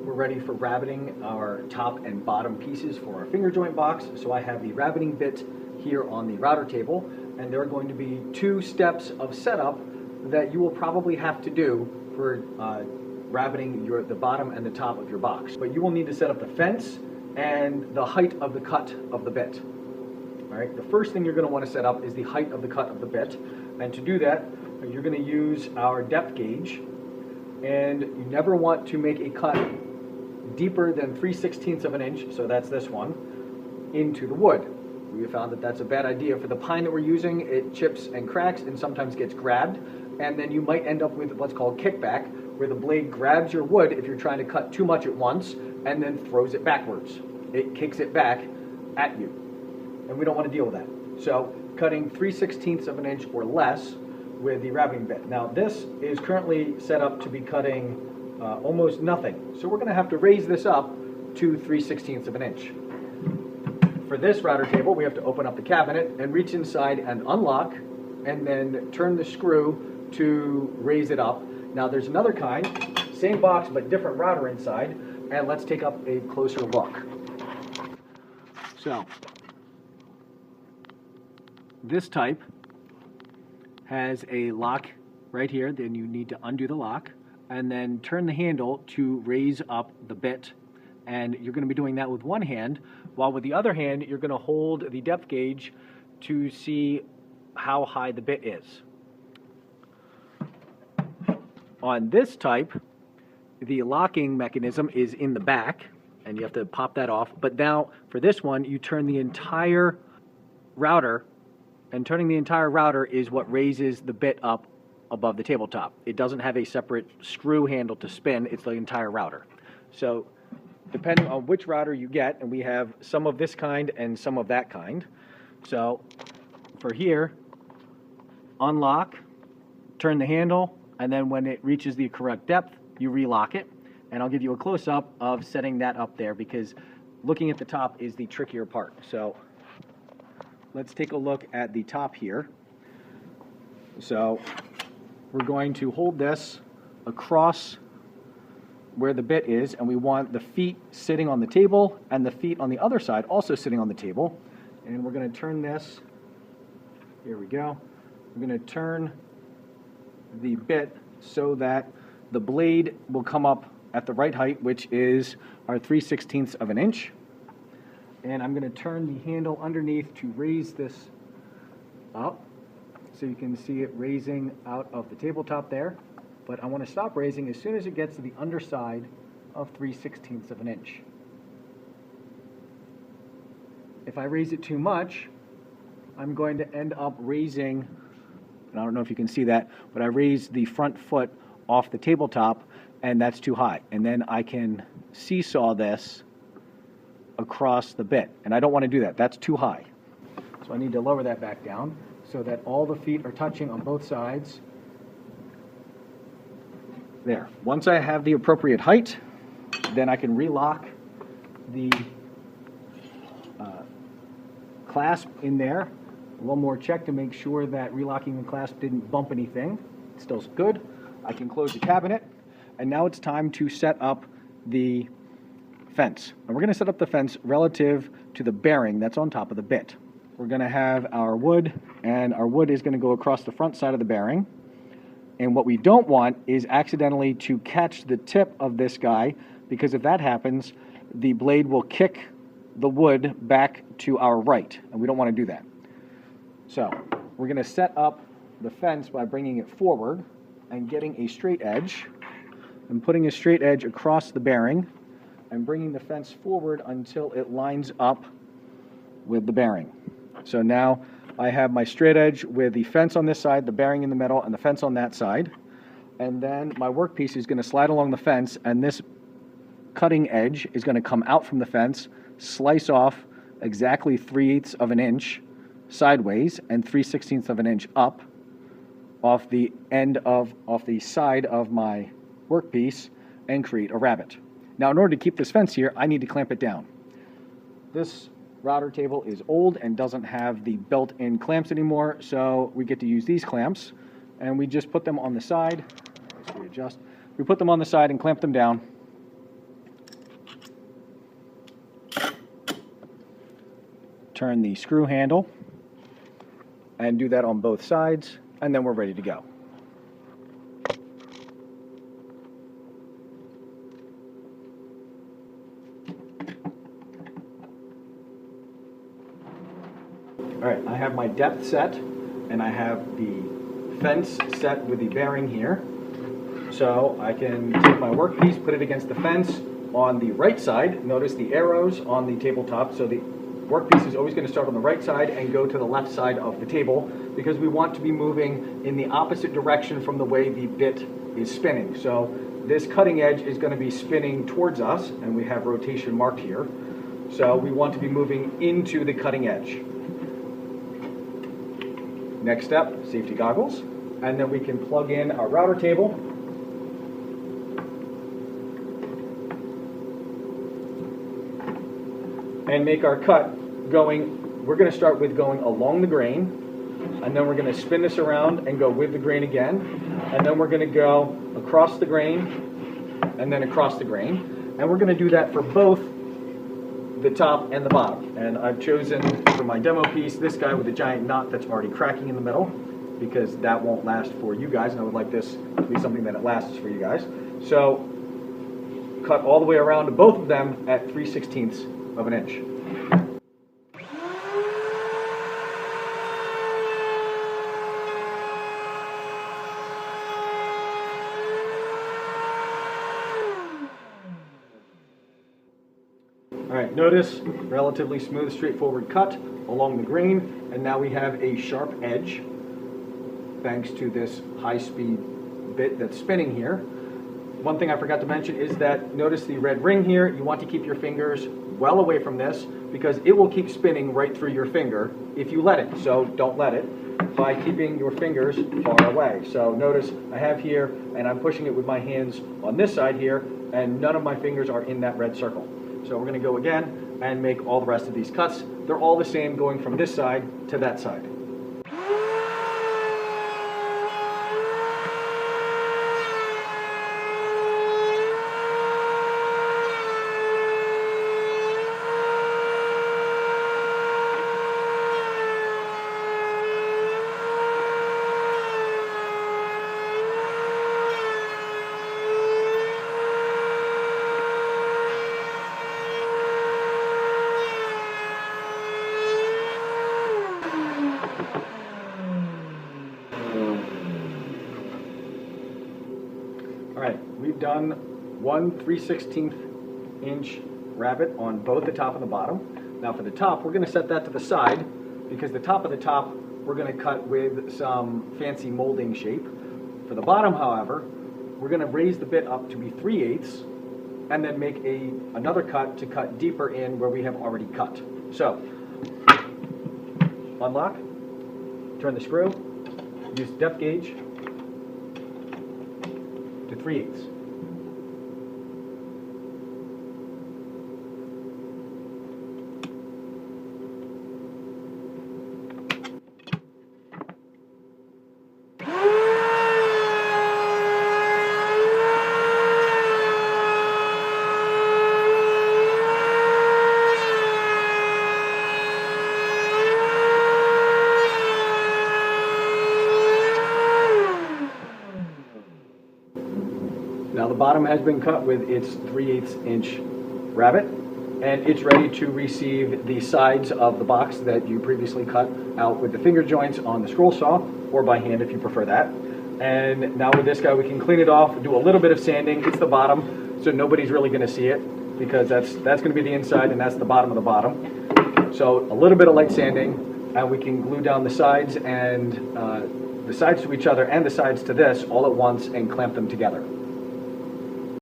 we're ready for rabbeting our top and bottom pieces for our finger joint box. So I have the rabbeting bit here on the router table, and there are going to be 2 steps of setup that you will probably have to do for rabbeting the bottom and the top of your box. But you will need to set up the fence and the height of the cut of the bit. All right, the first thing you're going to want to set up is the height of the cut of the bit, and to do that you're going to use our depth gauge, and you never want to make a cut deeper than 3/16 of an inch, so that's this one, into the wood. We have found that that's a bad idea. For the pine that we're using, it chips and cracks and sometimes gets grabbed, and then you might end up with what's called kickback, where the blade grabs your wood if you're trying to cut too much at once and then throws it backwards. It kicks it back at you, and we don't want to deal with that. So cutting 3/16 of an inch or less with the rabbeting bit. Now this is currently set up to be cutting almost nothing, so we're going to have to raise this up to 3/16 of an inch. For this router table, we have to open up the cabinet and reach inside and unlock, and then turn the screw to raise it up. Now there's another kind, same box but different router inside, and let's take up a closer look. So this type has a lock right here, then you need to undo the lock and then turn the handle to raise up the bit. And you're going to be doing that with one hand, while with the other hand you're going to hold the depth gauge to see how high the bit is. On this type, the locking mechanism is in the back, and you have to pop that off. But now, for this one, you turn the entire router, and turning the entire router is what raises the bit up above the tabletop. It doesn't have a separate screw handle to spin, it's the entire router. So, depending on which router you get, and we have some of this kind and some of that kind. So, for here, unlock, turn the handle, and then when it reaches the correct depth, you relock it. And I'll give you a close-up of setting that up there, because looking at the top is the trickier part. So let's take a look at the top here. So we're going to hold this across where the bit is, and we want the feet sitting on the table and the feet on the other side also sitting on the table. And we're going to turn this, here we go, we're going to turn the bit so that the blade will come up at the right height, which is our 3/16 of an inch. And I'm going to turn the handle underneath to raise this up, so you can see it raising out of the tabletop there. But I want to stop raising as soon as it gets to the underside of 3/16 of an inch. If I raise it too much, I'm going to end up raising, and I don't know if you can see that, but I raised the front foot off the tabletop, and that's too high. And then I can seesaw this across the bit, and I don't want to do that. That's too high. So I need to lower that back down so that all the feet are touching on both sides. There. Once I have the appropriate height, then I can relock the clasp in there. One more check to make sure that relocking the clasp didn't bump anything. It's still good. I can close the cabinet, and now it's time to set up the fence. And we're going to set up the fence relative to the bearing that's on top of the bit. We're going to have our wood, and our wood is going to go across the front side of the bearing. And what we don't want is accidentally to catch the tip of this guy, because if that happens, the blade will kick the wood back to our right, and we don't want to do that. So we're going to set up the fence by bringing it forward and getting a straight edge, and putting a straight edge across the bearing, and bringing the fence forward until it lines up with the bearing. So now I have my straight edge with the fence on this side, the bearing in the middle, and the fence on that side. And then my workpiece is going to slide along the fence, and this cutting edge is going to come out from the fence, slice off exactly 3/8 of an inch sideways and 3/16 of an inch up off the side of my workpiece, and create a rabbet. Now, in order to keep this fence here, I need to clamp it down. This router table is old and doesn't have the built-in clamps anymore, so we get to use these clamps, and we just put them on the side. We put them on the side and clamp them down, turn the screw handle and do that on both sides, and then we're ready to go. All right, I have my depth set, and I have the fence set with the bearing here. So I can take my workpiece, put it against the fence on the right side. Notice the arrows on the tabletop, so the workpiece is always going to start on the right side and go to the left side of the table, because we want to be moving in the opposite direction from the way the bit is spinning. So this cutting edge is going to be spinning towards us, and we have rotation marked here. So we want to be moving into the cutting edge. Next step, safety goggles, and then we can plug in our router table. And make our cut going. We're going to start with going along the grain, and then we're going to spin this around and go with the grain again, and then we're going to go across the grain and then across the grain, and we're going to do that for both the top and the bottom. And I've chosen for my demo piece this guy with a giant knot that's already cracking in the middle, because that won't last for you guys, and I would like this to be something that it lasts for you guys. So cut all the way around to both of them at 3/16 of an inch. All right, notice relatively smooth, straightforward cut along the grain, and now we have a sharp edge thanks to this high-speed bit that's spinning here. One thing I forgot to mention is that notice the red ring here. You want to keep your fingers well away from this, because it will keep spinning right through your finger if you let it. So don't let it by keeping your fingers far away. So notice I have here, and I'm pushing it with my hands on this side here, and none of my fingers are in that red circle. So we're going to go again and make all the rest of these cuts. They're all the same going from this side to that side. We've done 1 3/16 inch rabbet on both the top and the bottom. Now for the top, we're going to set that to the side, because the top of the top we're going to cut with some fancy molding shape. For the bottom, however, we're going to raise the bit up to be 3/8 and then make another cut to cut deeper in where we have already cut. So unlock, turn the screw, use depth gauge to 3/8. Now the bottom has been cut with its 3/8 inch rabbet, and it's ready to receive the sides of the box that you previously cut out with the finger joints on the scroll saw, or by hand if you prefer that. And now with this guy we can clean it off, do a little bit of sanding. It's the bottom, so nobody's really going to see it, because that's going to be the inside and that's the bottom of the bottom. So a little bit of light sanding, and we can glue down the sides and the sides to each other and the sides to this all at once and clamp them together.